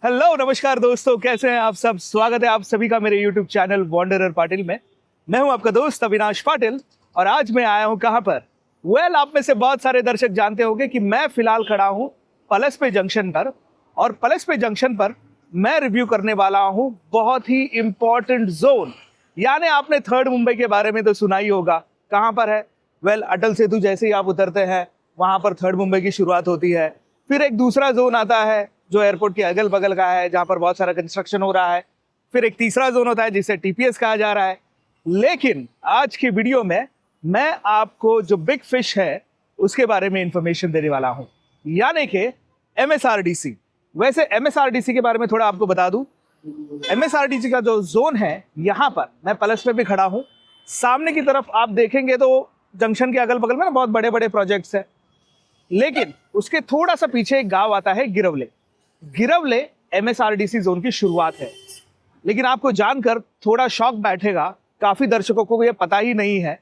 Hello नमस्कार दोस्तों, कैसे हैं आप सब। स्वागत है आप सभी का मेरे यूट्यूब चैनल वॉन्डरर पाटिल में। मैं हूं आपका दोस्त अविनाश पाटिल और आज मैं आया हूं कहां पर। आप में से बहुत सारे दर्शक जानते होंगे कि मैं फिलहाल खड़ा हूं पलसपे जंक्शन पर, और पलसपे जंक्शन पर मैं रिव्यू करने वाला हूं बहुत ही इंपॉर्टेंट जोन। यानी आपने थर्ड मुंबई के बारे में तो सुना ही होगा। कहां पर है? अटल सेतु जैसे ही आप उतरते हैं वहां पर थर्ड मुंबई की शुरुआत होती है। फिर एक दूसरा जोन आता है जो एयरपोर्ट के अगल बगल का है, जहां पर बहुत सारा कंस्ट्रक्शन हो रहा है। फिर एक तीसरा जोन होता है जिसे टीपीएस कहा जा रहा है। लेकिन आज की वीडियो में मैं आपको जो बिग फिश है उसके बारे में इंफॉर्मेशन देने वाला हूं, यानी कि एमएसआरडीसी। वैसे एमएसआरडीसी के बारे में थोड़ा आपको बता दूं। एमएसआरडीसी का जो जोन है, यहां पर मैं पलसपे पे खड़ा हूं। सामने की तरफ आप देखेंगे तो जंक्शन के अगल बगल में ना बहुत बड़े बड़े प्रोजेक्ट्स हैं, लेकिन उसके थोड़ा सा पीछे एक गांव आता है गिरवले। गिरवले एमएसआरडीसी जोन की शुरुआत है। लेकिन आपको जानकर थोड़ा शॉक बैठेगा, काफी दर्शकों को यह पता ही नहीं है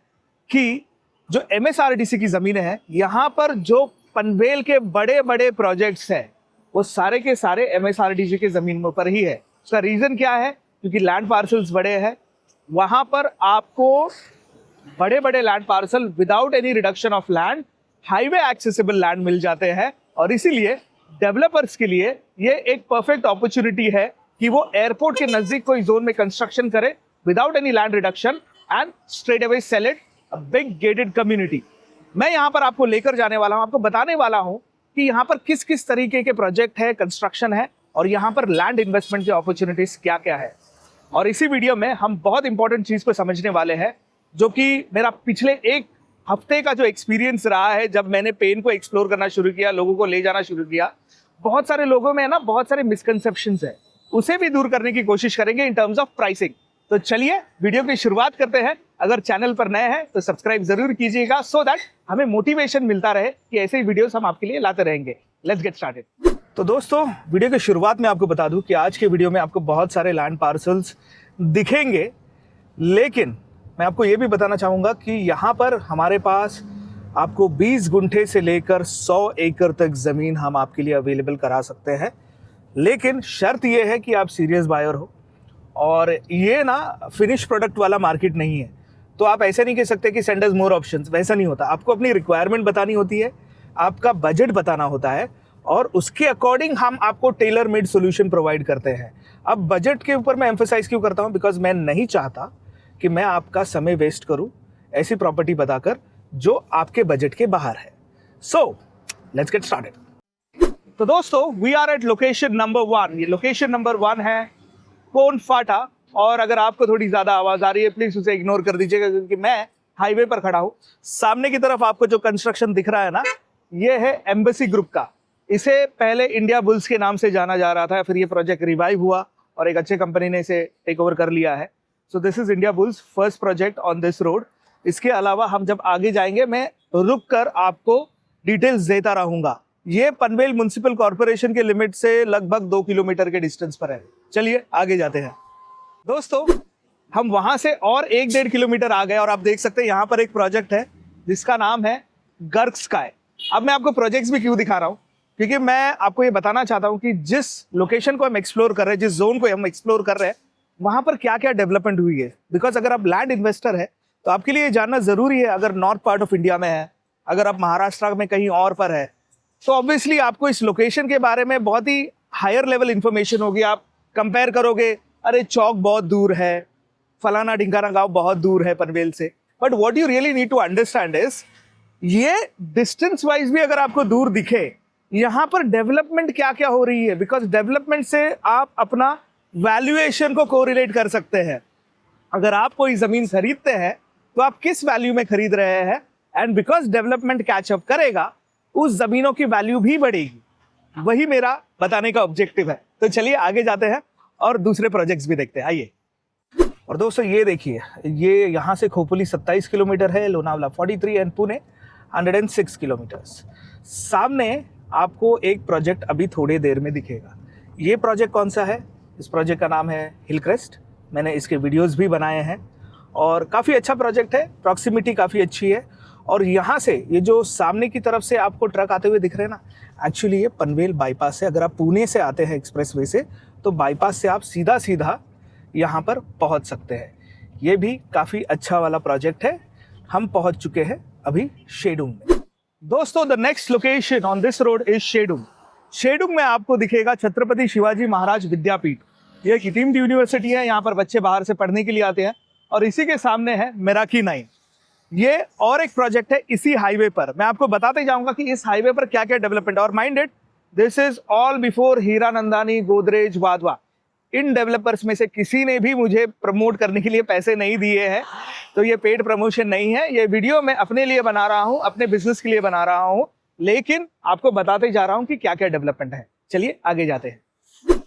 कि जो एमएसआरडीसी की जमीनें हैं, यहां पर जो पनवेल के बड़े बड़े प्रोजेक्ट्स हैं वो सारे के सारे एमएसआरडीसी की जमीन पर ही है। उसका रीजन क्या है? क्योंकि लैंड पार्सल्स बड़े हैं, वहां पर आपको बड़े बड़े land parcel without any reduction of land highway accessible land मिल जाते हैं। और इसीलिए डेवलपर्स के लिए ये एक परफेक्ट अपॉर्चुनिटी है कि वो एयरपोर्ट के नजदीक कोई जोन में कंस्ट्रक्शन करे without any land reduction and straight away sell it a big gated community. मैं यहाँ पर आपको लेकर जाने वाला हूँ, आपको बताने वाला हूँ कि यहाँ पर किस किस तरीके के प्रोजेक्ट है, कंस्ट्रक्शन है, और यहाँ पर लैंड इन्वेस्टमेंट की अपॉर्चुनिटीज क्या क्या है। और इसी वीडियो में हम बहुत इंपॉर्टेंट चीज को समझने वाले हैं, जो कि मेरा पिछले एक हफ्ते का जो एक्सपीरियंस रहा है जब मैंने पेन को एक्सप्लोर करना शुरू किया, लोगों को ले जाना शुरू किया। बहुत सारे लोगों में ना बहुत सारे मिसकंसेप्शंस है, उसे भी दूर करने की कोशिश करेंगे इन टर्म्स ऑफ प्राइसिंग। तो चलिए वीडियो की शुरुआत करते हैं। अगर चैनल पर नए हैं तो सब्सक्राइब जरूर कीजिएगा, सो दैट हमें मोटिवेशन मिलता रहे कि ऐसे ही वीडियोस हम आपके लिए लाते रहेंगे। Let's get started. तो दोस्तों, वीडियो की शुरुआत में आपको बता दूं कि आज के वीडियो में आपको बहुत सारे लैंड पार्सल्स दिखेंगे, लेकिन मैं आपको ये भी बताना चाहूँगा कि यहाँ पर हमारे पास आपको 20 गुंठे से लेकर 100 एकड़ तक ज़मीन हम आपके लिए अवेलेबल करा सकते हैं। लेकिन शर्त ये है कि आप सीरियस बायर हो, और ये ना फिनिश प्रोडक्ट वाला मार्केट नहीं है। तो आप ऐसे नहीं कह सकते कि सेंड अस मोर ऑप्शंस, वैसा नहीं होता। आपको अपनी रिक्वायरमेंट बतानी होती है, आपका बजट बताना होता है, और उसके अकॉर्डिंग हम आपको टेलर मेड सोल्यूशन प्रोवाइड करते हैं। अब बजट के ऊपर मैं एम्फेसाइज क्यों करता हूँ? बिकॉज मैं नहीं चाहता कि मैं आपका समय वेस्ट करूं ऐसी प्रॉपर्टी बताकर जो आपके बजट के बाहर है। So let's get started. तो दोस्तों, we are at location number 1। ये लोकेशन नंबर 1 है कोनफाटा। और अगर आपको थोड़ी ज्यादा आवाज आ रही है प्लीज उसे इग्नोर कर दीजिएगा, क्योंकि मैं हाईवे पर खड़ा हूं। सामने की तरफ आपको जो कंस्ट्रक्शन दिख रहा है ना, ये है एम्बेसी ग्रुप का। इसे पहले इंडिया बुल्स के नाम से जाना जा रहा था, फिर ये प्रोजेक्ट रिवाइव हुआ और एक अच्छे कंपनी ने इसे टेक ओवर कर लिया है। So this is India bulls first project on this road. इसके अलावा हम जब आगे जाएंगे मैं रुक कर आपको डिटेल्स देता रहूंगा। ये पनवेल म्युनिसिपल कॉर्पोरेशन के लिमिट से लगभग 2 किलोमीटर के डिस्टेंस पर है। चलिए आगे जाते हैं। दोस्तों, हम वहां से और 1-1.5 किलोमीटर आ गए और आप देख सकते हैं यहाँ पर एक प्रोजेक्ट है जिसका नाम है गर्ग स्काई। अब मैं आपको प्रोजेक्ट्स भी क्यों दिखा रहा हूँ, क्योंकि मैं आपको ये बताना चाहता हूँ कि जिस लोकेशन को हम एक्सप्लोर कर रहे हैं, जिस जोन को हम एक्सप्लोर कर रहे हैं, वहां पर क्या क्या डेवलपमेंट हुई है। बिकॉज अगर आप लैंड इन्वेस्टर है तो आपके लिए जानना जरूरी है। अगर नॉर्थ पार्ट ऑफ इंडिया में है, अगर आप महाराष्ट्र में कहीं और पर है, तो ऑब्वियसली आपको इस लोकेशन के बारे में बहुत ही हायर लेवल इंफॉर्मेशन होगी। आप कंपेयर करोगे, अरे चौक बहुत दूर है, फलाना ढिंकाना गांव बहुत दूर है पनवेल से। But what you really need to understand is, ये डिस्टेंस वाइज भी अगर आपको दूर दिखे, यहाँ पर डेवलपमेंट क्या क्या हो रही है। बिकॉज डेवलपमेंट से आप अपना वैल्यूएशन को कोरिलेट कर सकते हैं। अगर आप कोई जमीन खरीदते हैं तो आप किस वैल्यू में खरीद रहे हैं, एंड बिकॉज डेवलपमेंट कैचअप करेगा उस जमीनों की वैल्यू भी बढ़ेगी। वही मेरा बताने का ऑब्जेक्टिव है। तो चलिए आगे जाते हैं और दूसरे प्रोजेक्ट्स भी देखते हैं, आइए। और दोस्तों ये देखिए, ये यहाँ से खोपोली 27 किलोमीटर है, लोनावला 43 एंड पुणे 106 किलोमीटर्स। सामने आपको एक प्रोजेक्ट अभी थोड़ी देर में दिखेगा। ये प्रोजेक्ट कौन सा है? इस प्रोजेक्ट का नाम है हिलक्रेस्ट। मैंने इसके वीडियोस भी बनाए हैं और काफ़ी अच्छा प्रोजेक्ट है, प्रॉक्सिमिटी काफ़ी अच्छी है। और यहाँ से ये जो सामने की तरफ से आपको ट्रक आते हुए दिख रहे हैं ना, एक्चुअली ये पनवेल बाईपास से, अगर आप पुणे से आते हैं एक्सप्रेसवे से तो बाईपास से आप सीधा सीधा यहाँ पर पहुँच सकते हैं। ये भी काफ़ी अच्छा वाला प्रोजेक्ट है। हम पहुँच चुके हैं अभी शेडुंग में। दोस्तों, the next location on this road is शेडुंग। शेडुंग में आपको दिखेगा छत्रपति शिवाजी महाराज विद्यापीठ। ये एक डीम्ड यूनिवर्सिटी है, यहाँ पर बच्चे बाहर से पढ़ने के लिए आते हैं। और इसी के सामने है मेराकी 9। ये और एक प्रोजेक्ट है इसी हाईवे पर। मैं आपको बताते जाऊंगा कि इस हाईवे पर क्या क्या डेवलपमेंट है। और minded, this is all before Hiranandani, Godrej, Wadhwa. In developers में से किसी ने भी मुझे प्रमोट करने के लिए पैसे नहीं दिए हैं, तो ये पेड प्रमोशन नहीं है। ये वीडियो मैं अपने लिए बना रहा हूँ, अपने बिजनेस के लिए बना रहा हूँ, लेकिन आपको बताते जा रहा हूँ कि क्या क्या डेवलपमेंट है। चलिए आगे जाते हैं।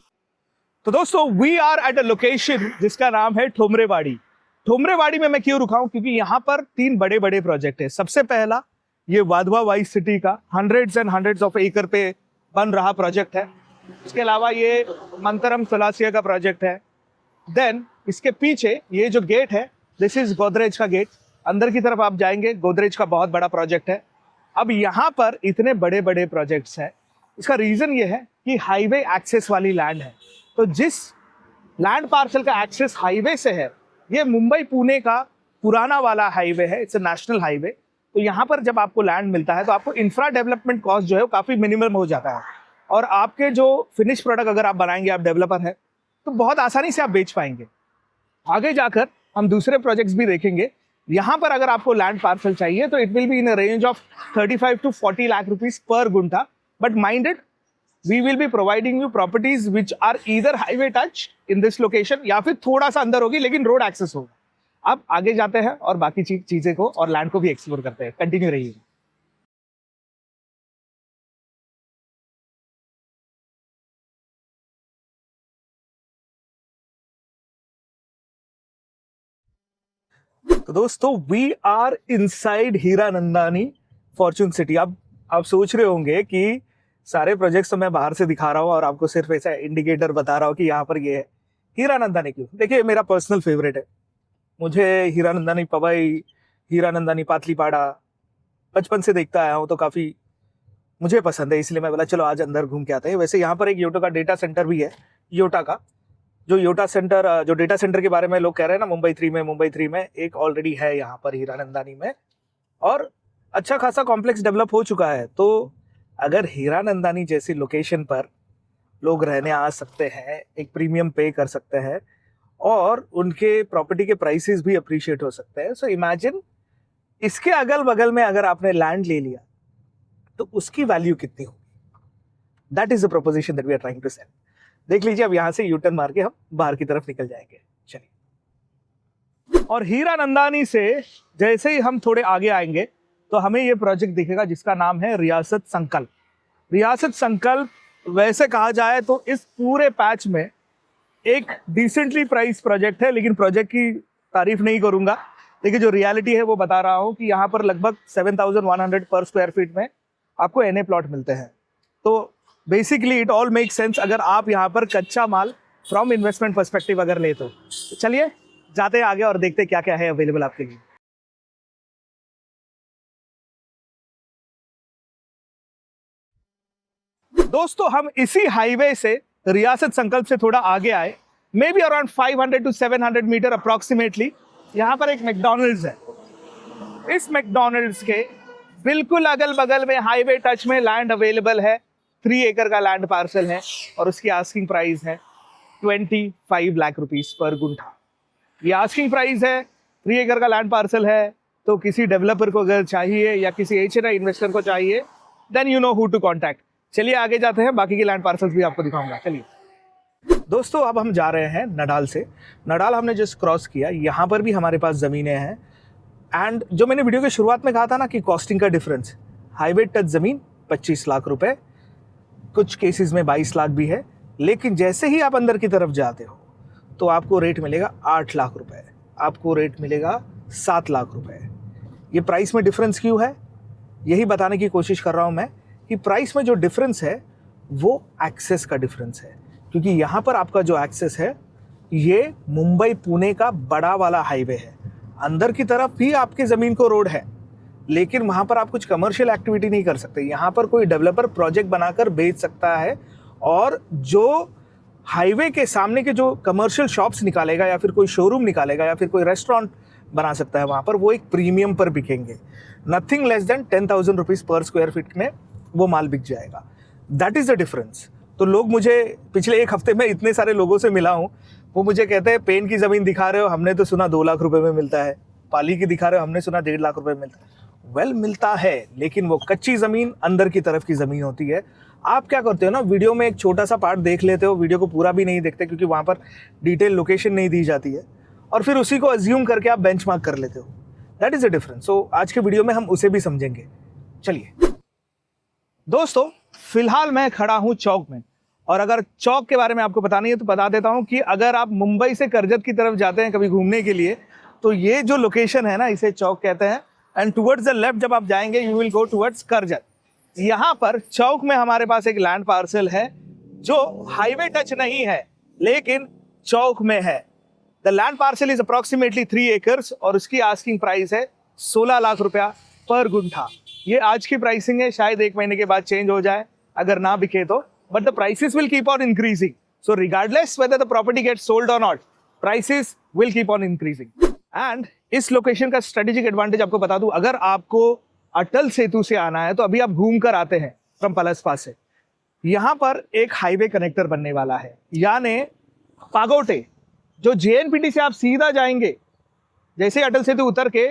तो दोस्तों, we are at a location जिसका नाम है ठोमरेवाड़ी। ठोमरेवाड़ी में मैं क्यों रुका हूं? क्योंकि यहाँ पर 3 बड़े बड़े प्रोजेक्ट है। सबसे पहला ये वाधवा वाइस सिटी का हंड्रेड्स एंड हंड्रेड्स ऑफ एकड़ पे बन रहा प्रोजेक्ट है। इसके अलावा ये मंतरम सलासिया का प्रोजेक्ट है। देन इसके पीछे ये जो गेट है, दिस इज गोदरेज का गेट। अंदर की तरफ आप जाएंगे, गोदरेज का बहुत बड़ा प्रोजेक्ट है। अब यहाँ पर इतने बड़े बड़े प्रोजेक्ट्स हैं, इसका रीजन ये है कि हाईवे एक्सेस वाली लैंड है। तो जिस लैंड पार्सल का एक्सेस हाईवे से है, ये मुंबई पुणे का पुराना वाला हाईवे है, इट्स अ नेशनल हाईवे। तो यहाँ पर जब आपको लैंड मिलता है तो आपको इंफ्रा डेवलपमेंट कॉस्ट जो है वो काफ़ी मिनिमम हो जाता है। और आपके जो फिनिश प्रोडक्ट अगर आप बनाएंगे, आप डेवलपर हैं, तो बहुत आसानी से आप बेच पाएंगे। आगे जाकर हम दूसरे प्रोजेक्ट्स भी देखेंगे। यहाँ पर अगर आपको लैंड पार्सल चाहिए तो it will be in a range of 35 to 40 lakh rupees per guntha. But minded, we will be providing you properties which are either highway touch in this location या फिर थोड़ा सा अंदर होगी लेकिन रोड एक्सेस होगा। अब आगे जाते हैं और बाकी चीजें को और लैंड को भी एक्सप्लोर करते हैं। कंटिन्यू रहिए। तो दोस्तों, we are inside Hiranandani Fortune City. अब आप सोच रहे होंगे कि सारे प्रोजेक्ट्स तो मैं बाहर से दिखा रहा हूँ और आपको सिर्फ ऐसा इंडिकेटर बता रहा हूँ कि यहाँ पर ये है। हीरानंदानी क्यों? देखिए, मेरा पर्सनल फेवरेट है। मुझे हीरानंदानी पवई, हीरानंदानी पातलीपाड़ा बचपन से देखता आया हूँ, तो काफ़ी मुझे पसंद है। इसलिए मैं बोला चलो आज अंदर घूम के आते हैं। वैसे यहाँ पर एक योटा का डेटा सेंटर भी है, योटा का। जो डेटा सेंटर के बारे में लोग कह रहे हैं ना, मुंबई 3 में एक ऑलरेडी है यहाँ पर हीरानंदानी में, और अच्छा खासा कॉम्प्लेक्स डेवलप हो चुका है। तो अगर हीरानंदानी जैसी लोकेशन पर लोग रहने आ सकते हैं, एक प्रीमियम पे कर सकते हैं, और उनके प्रॉपर्टी के प्राइसेस भी अप्रिशिएट हो सकते हैं। सो इमेजिन, इसके अगल बगल में अगर आपने लैंड ले लिया तो उसकी वैल्यू कितनी होगी। That is the proposition that we are trying to sell. देख लीजिए, अब यहां से यूटर्न मार के हम बाहर की तरफ निकल जाएंगे। चलिए। और हीरानंदानी से जैसे ही हम थोड़े आगे आएंगे तो हमें ये प्रोजेक्ट दिखेगा जिसका नाम है रियासत संकल्प। रियासत संकल्प वैसे कहा जाए तो इस पूरे पैच में एक डिसेंटली प्राइस प्रोजेक्ट है, लेकिन प्रोजेक्ट की तारीफ नहीं करूंगा। लेकिन जो रियलिटी है वो बता रहा हूँ कि यहाँ पर लगभग 7,100 पर स्क्वायर फीट में आपको एनए प्लॉट मिलते हैं। तो basically it all make sense अगर आप यहाँ पर कच्चा माल फ्रॉम इन्वेस्टमेंट पर्सपेक्टिव अगर ले तो। चलिए जाते हैं आगे और देखते क्या क्या है अवेलेबल आपके लिए। दोस्तों, हम इसी हाईवे से रियासत संकल्प से थोड़ा आगे आए, maybe around 500 to 700 metre approximately. यहाँ पर एक मैकडॉनल्ड्स है। इस मैकडॉनल्ड्स के बिल्कुल अगल बगल में हाईवे टच में लैंड अवेलेबल है। 3 एकड़ का लैंड पार्सल है और उसकी आस्किंग प्राइस है 25 लाख रुपीस पर गुंठा। ये आस्किंग प्राइस है, 3 एकड़ का लैंड पार्सल है। तो किसी डेवलपर को अगर चाहिए या किसी HNI इन्वेस्टर को चाहिए, then you know who to contact. चलिए आगे जाते हैं, बाकी के लैंड पार्सल्स भी आपको दिखाऊंगा। चलिए दोस्तों, अब हम जा रहे हैं नडाल से। नडाल हमने जस्ट क्रॉस किया, यहाँ पर भी हमारे पास ज़मीनें हैं। एंड जो मैंने वीडियो के शुरुआत में कहा था ना कि कॉस्टिंग का डिफरेंस, हाईवे टच ज़मीन 25 लाख रुपए, कुछ केसेस में 22 लाख भी है। लेकिन जैसे ही आप अंदर की तरफ जाते हो तो आपको रेट मिलेगा 8 लाख रुपए, आपको रेट मिलेगा 7 लाख रुपए। ये प्राइस में डिफरेंस क्यों है, यही बताने की कोशिश कर रहा हूँ मैं कि प्राइस में जो डिफरेंस है वो एक्सेस का डिफरेंस है। क्योंकि यहाँ पर आपका जो एक्सेस है ये मुंबई पुणे का बड़ा वाला हाईवे है। अंदर की तरफ भी आपके ज़मीन को रोड है, लेकिन वहाँ पर आप कुछ कमर्शियल एक्टिविटी नहीं कर सकते। यहाँ पर कोई डेवलपर प्रोजेक्ट बनाकर बेच सकता है, और जो हाईवे के सामने के जो कमर्शियल शॉप्स निकालेगा या फिर कोई शोरूम निकालेगा या फिर कोई रेस्टोरेंट बना सकता है वहाँ पर, वो एक प्रीमियम पर बिकेंगे। नथिंग लेस देन 10,000 रुपीज़ पर स्क्वायर फीट में वो माल बिक जाएगा। That is the difference. तो लोग मुझे पिछले 1 हफ्ते में इतने सारे लोगों से मिला हूँ, वो मुझे कहते हैं पेन की ज़मीन दिखा रहे हो, हमने तो सुना 2 लाख रुपए में मिलता है। पाली की दिखा रहे हो, हमने सुना 1.5 लाख रुपए में मिलता है। वेल, मिलता है, लेकिन वो कच्ची ज़मीन, अंदर की तरफ की ज़मीन होती है। आप क्या करते हो ना, वीडियो में एक छोटा सा पार्ट देख लेते हो, वीडियो को पूरा भी नहीं देखते क्योंकि वहाँ पर डिटेल लोकेशन नहीं दी जाती है, और फिर उसी को अज्यूम करके आप बेंचमार्क कर लेते हो। That is the difference. So आज के वीडियो में हम उसे भी समझेंगे। चलिए दोस्तों, फिलहाल मैं खड़ा हूँ चौक में, और अगर चौक के बारे में आपको पता नहीं है तो बता देता हूँ कि अगर आप मुंबई से करजत की तरफ जाते हैं कभी घूमने के लिए, तो ये जो लोकेशन है ना, इसे चौक कहते हैं। एंड टुवर्ड्स द लेफ्ट जब आप जाएंगे, you will go towards Karjat. यहाँ पर चौक में हमारे पास एक लैंड पार्सल है जो हाईवे टच नहीं है, लेकिन चौक में है। The land parcel is approximately 3 acres, और उसकी आस्किंग प्राइस है 16 लाख रुपया पर गुंठा। ये आज की प्राइसिंग है, शायद 1 महीने के बाद चेंज हो जाए अगर ना बिके तो, but the prices will keep on increasing. So regardless whether the property gets sold और not, prices will keep on increasing. And इस लोकेशन का स्ट्रेटेजिक एडवांटेज आपको बता दूं, अगर आपको अटल सेतु से आना है तो अभी आप घूम कर आते हैं फ्रॉम पलसपा से, यहाँ पर एक हाईवे कनेक्टर बनने वाला है, यानी पागोटे। जो जेएनपीटी से आप सीधा जाएंगे, जैसे अटल सेतु उतर के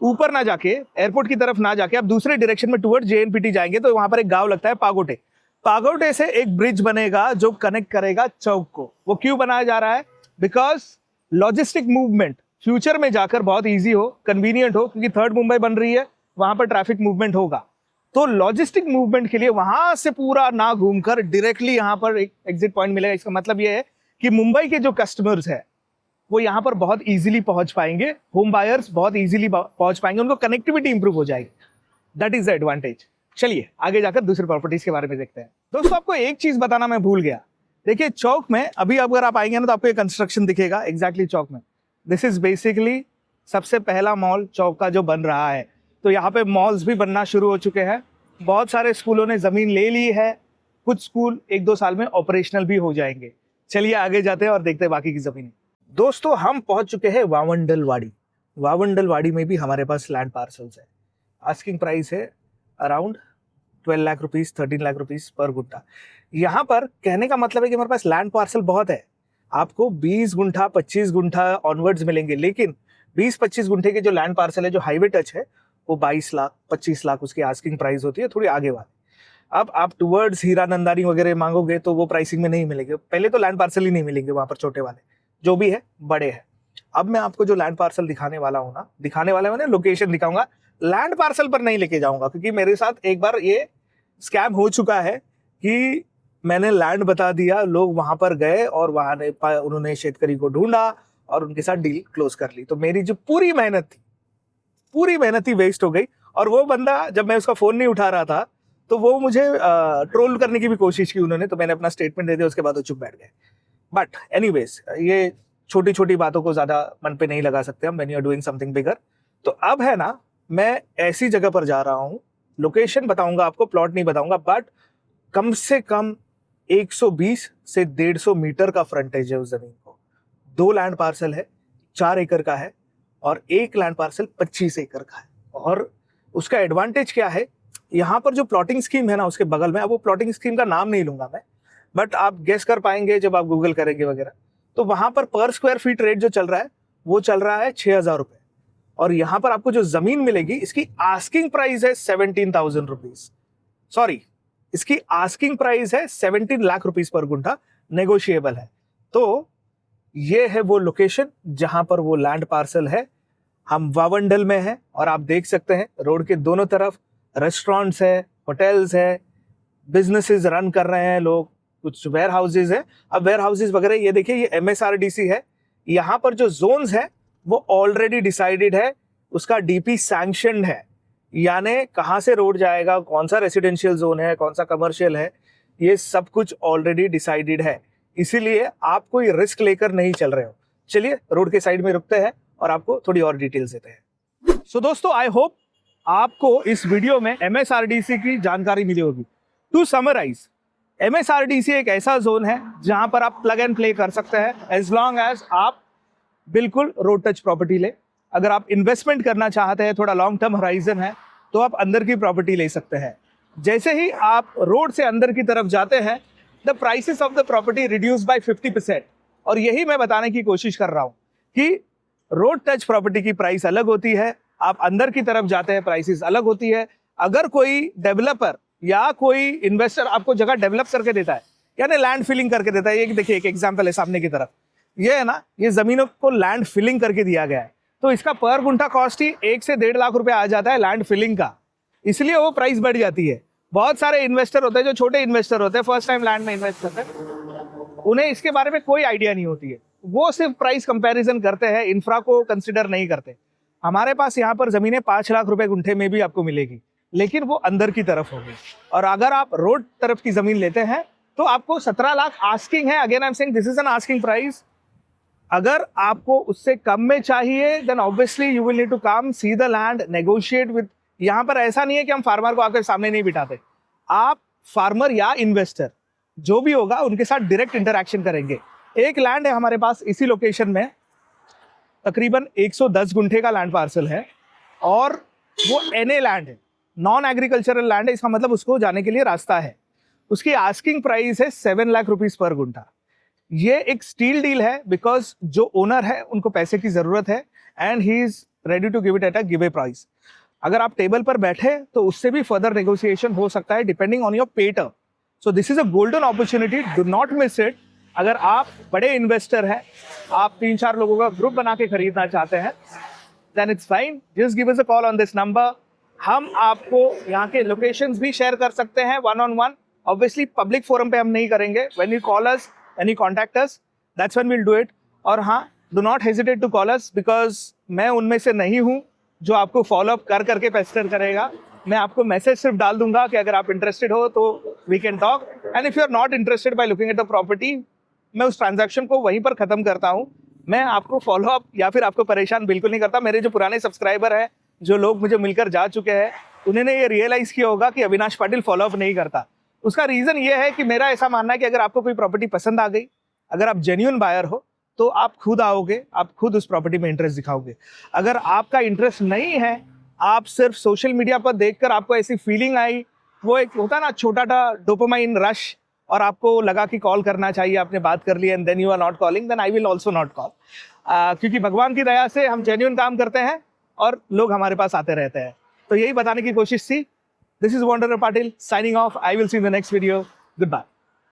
ऊपर ना जाके, एयरपोर्ट की तरफ ना जाके, आप दूसरे डायरेक्शन में टुवर्ड जेएनपीटी जाएंगे तो वहां पर एक गांव लगता है पागोटे। पागोटे से एक ब्रिज बनेगा जो कनेक्ट करेगा चौक को। वो क्यों बनाया जा रहा है? बिकॉज लॉजिस्टिक मूवमेंट फ्यूचर में जाकर बहुत ईजी हो, कन्वीनियंट हो, क्योंकि 3rd मुंबई बन रही है, वहां पर ट्रैफिक मूवमेंट होगा। तो लॉजिस्टिक मूवमेंट के लिए वहां से पूरा ना घूमकर डायरेक्टली यहाँ पर एक एग्जिट पॉइंट मिलेगा। इसका मतलब ये है कि मुंबई के जो कस्टमर्स है वो यहाँ पर बहुत इजीली पहुंच पाएंगे, होम बायर्स बहुत इजीली पहुंच पाएंगे, उनको कनेक्टिविटी इंप्रूव हो जाएगी। That is the advantage. चलिए आगे जाकर दूसरी प्रॉपर्टीज के बारे में देखते हैं। दोस्तों, आपको एक चीज बताना मैं भूल गया। देखिए, चौक में अभी अगर आप आएंगे ना तो आपको एक कंस्ट्रक्शन दिखेगा एग्जैक्टली चौक में। दिस इज बेसिकली सबसे पहला मॉल चौक का जो बन रहा है। तो यहाँ पे मॉल्स भी बनना शुरू हो चुके हैं, बहुत सारे स्कूलों ने जमीन ले ली है, कुछ स्कूल 1-2 साल में ऑपरेशनल भी हो जाएंगे। चलिए आगे जाते हैं और देखते हैं बाकी की जमीनें। दोस्तों, हम पहुंच चुके हैं वावंडलवाड़ी। वावंडलवाड़ी में भी हमारे पास लैंड पार्सल्स है। आस्किंग प्राइस है around 12 lakh rupees, 13 lakh rupees per guntha. यहाँ पर कहने का मतलब है कि हमारे पास लैंड पार्सल बहुत है। आपको 20 गुंठा, 25 गुंठा ऑनवर्ड्स मिलेंगे, लेकिन 20-25 गुंठे के जो लैंड पार्सल है जो हाईवे टच है, वो 22 लाख, 25 लाख उसकी आस्किंग प्राइस होती है, थोड़ी आगे वाले। अब आप टुवर्ड्स हीरा नंदानी वगैरह मांगोगे तो वो प्राइसिंग में नहीं मिलेंगे। पहले तो लैंड पार्सल ही नहीं मिलेंगे वहां पर, छोटे वाले जो भी है, बड़े हैं। अब मैं आपको जो लैंड पार्सल दिखाने वाला हूँ ना, दिखाने वाला मैंने लोकेशन दिखाऊंगा, लैंड पार्सल पर नहीं लेके जाऊंगा, क्योंकि मेरे साथ एक बार ये स्कैम हो चुका है कि मैंने लैंड बता दिया, लोग वहां पर गए और वहां उन्होंने शेतकरी को ढूंढा और उनके साथ डील क्लोज कर ली। तो मेरी जो पूरी मेहनत थी वेस्ट हो गई। और वो बंदा, जब मैं उसका फोन नहीं उठा रहा था तो वो मुझे ट्रोल करने की भी कोशिश की उन्होंने, तो मैंने अपना स्टेटमेंट दे दिया, उसके बाद वो चुप बैठ गए। बट एनीवेज, ये छोटी छोटी बातों को ज्यादा मन पे नहीं लगा सकते हम when you are doing something bigger. तो अब है ना, मैं ऐसी जगह पर जा रहा हूँ, लोकेशन बताऊंगा आपको, प्लॉट नहीं बताऊंगा, बट कम से कम 120 से 150 मीटर का फ्रंटेज है उस जमीन को। 2 लैंड पार्सल है, 4 एकड़ का है, और 1 लैंड पार्सल 25 एकड़ का है। और उसका एडवांटेज क्या है, यहाँ पर जो प्लॉटिंग स्कीम है ना उसके बगल में, अब वो प्लॉटिंग स्कीम का नाम नहीं लूंगा मैं, बट आप गेस कर पाएंगे जब आप गूगल करेंगे वगैरह, तो वहां पर पर स्क्वायर फीट रेट जो चल रहा है वो चल रहा है 6,000 रुपए। और यहाँ पर आपको जो जमीन मिलेगी, इसकी आस्किंग प्राइस है 17,000 रुपीज। सॉरी, इसकी आस्किंग प्राइस है 17 lakh rupees per guntha, negotiable है। तो ये है वो लोकेशन जहां पर वो लैंड पार्सल है। हम वावंडल में हैं और आप देख सकते हैं रोड के दोनों तरफ रेस्टोरेंट्स है, होटल्स है, बिजनेसेस रन कर रहे हैं लोग, कुछ वेयर हाउसेज है। अब वेयर हाउसेज वगैरह, ये देखिए, ये MSRDC है। यहाँ पर जो जोन्स है वो ऑलरेडी डिसाइडेड है, उसका DP सैंक्शनड है, यानी कहाँ से रोड जाएगा, कौन सा रेसिडेंशियल जोन है, कौन सा कमर्शियल है, ये सब कुछ ऑलरेडी डिसाइडेड है। इसीलिए आप कोई रिस्क लेकर नहीं चल रहे हो। चलिए रोड के साइड में रुकते हैं और आपको थोड़ी और डिटेल्स देते हैं। सो दोस्तों, आई होप आपको इस वीडियो में MSRDC की जानकारी मिली होगी। टू समराइज, MSRDC एक ऐसा जोन है जहां पर आप प्लग एंड प्ले कर सकते हैं एज लॉन्ग एज आप बिल्कुल रोड टच प्रॉपर्टी ले। अगर आप इन्वेस्टमेंट करना चाहते हैं, थोड़ा लॉन्ग टर्म होराइजन है, तो आप अंदर की प्रॉपर्टी ले सकते हैं। जैसे ही आप रोड से अंदर की तरफ जाते हैं, the prices of the property reduce by 50%। और यही मैं बताने की कोशिश कर रहा हूँ कि रोड टच प्रॉपर्टी की प्राइस अलग होती है, आप अंदर की तरफ जाते हैं प्राइसेस अलग होती है। अगर कोई डेवलपर या कोई इन्वेस्टर आपको जगह डेवलप करके देता है, यानी लैंड फिलिंग करके देता है, ये देखिए एक एग्जांपल है सामने की तरफ, ये है ना, ये जमीनों को लैंड फिलिंग करके दिया गया है, तो इसका पर गुंठा कॉस्ट ही 1 से 1.5 लाख रुपए आ जाता है लैंड फिलिंग का, इसलिए वो प्राइस बढ़ जाती है। बहुत सारे इन्वेस्टर होते हैं जो छोटे इन्वेस्टर होते हैं, फर्स्ट टाइम लैंड में इन्वेस्ट करते हैं, उन्हें इसके बारे में कोई आइडिया नहीं होती है, वो सिर्फ प्राइस कंपैरिजन करते हैं, इंफ्रा को कंसिडर नहीं करते। हमारे पास यहाँ पर जमीनें 5 लाख रुपए गुंठे में भी आपको मिलेगी, लेकिन वो अंदर की तरफ होगी। और अगर आप रोड तरफ की जमीन लेते हैं तो आपको 17 लाख आस्किंग है। Again I am saying this is an asking price. अगर आपको उससे कम में चाहिए then obviously you will need to come see the land, negotiate with. यहाँ पर ऐसा नहीं है कि हम फार्मर को आपके सामने नहीं बिठाते, आप फार्मर या इन्वेस्टर जो भी होगा उनके साथ डायरेक्ट इंटरैक्शन करेंगे। एक लैंड है हमारे पास इसी लोकेशन में, तकरीबन 110 गुंठे का लैंड पार्सल है और वो NA लैंड है, नॉन एग्रीकल्चरल लैंड है, इसका मतलब उसको जाने के लिए रास्ता है। उसकी आस्किंग प्राइस है 7 लाख रुपीस पर गुंठा। ये एक स्टील डील है बिकॉज जो ओनर है उनको पैसे की जरूरत है and he is ready to give it at a give a price. अगर आप टेबल पर बैठे तो उससे भी फर्दर नेगोशिएशन हो सकता है डिपेंडिंग ऑन योर पे term. So this is a golden opportunity, do not miss it. अगर आप बड़े इन्वेस्टर हैं, आप 3-4 लोगों का ग्रुप बना के खरीदना चाहते हैं, then it's fine, just give us a call on this number. हम आपको यहाँ के लोकेशंस भी शेयर कर सकते हैं one on one. Obviously public forum पे हम नहीं करेंगे। When you call us, when you contact us, that's when we'll do it. और हाँ, do not hesitate to call us because मैं उनमें से नहीं हूँ जो आपको फॉलोअप कर करके पेस्टर करेगा। मैं आपको मैसेज सिर्फ डाल दूंगा कि अगर आप इंटरेस्टेड हो तो we can talk, and if you are not interested by looking at the property, मैं उस ट्रांजैक्शन को वहीं पर खत्म करता हूँ। मैं आपको फॉलोअप या फिर आपको परेशान बिल्कुल नहीं करता। मेरे जो पुराने सब्सक्राइबर हैं, जो लोग मुझे मिलकर जा चुके हैं, उन्होंने ये रियलाइज़ किया होगा कि अविनाश पाटिल फॉलोअप नहीं करता। उसका रीज़न ये है कि मेरा ऐसा मानना है कि अगर आपको कोई प्रॉपर्टी पसंद आ गई, अगर आप जेन्युइन बायर हो, तो आप खुद आओगे, आप खुद उस प्रॉपर्टी में इंटरेस्ट दिखाओगे। अगर आपका इंटरेस्ट नहीं है, आप सिर्फ सोशल मीडिया पर देखकर आपको ऐसी फीलिंग आई, वो एक होता ना छोटा सा डोपामाइन रश, और आपको लगा कि कॉल करना चाहिए, आपने बात कर ली and then you are not calling, then I will also not call. क्योंकि भगवान की दया से हम जेन्युइन काम करते हैं और लोग हमारे पास आते रहते हैं। तो यही बताने की कोशिश थी। This is Wanderer Patil signing off. I will see in the next video. Good bye.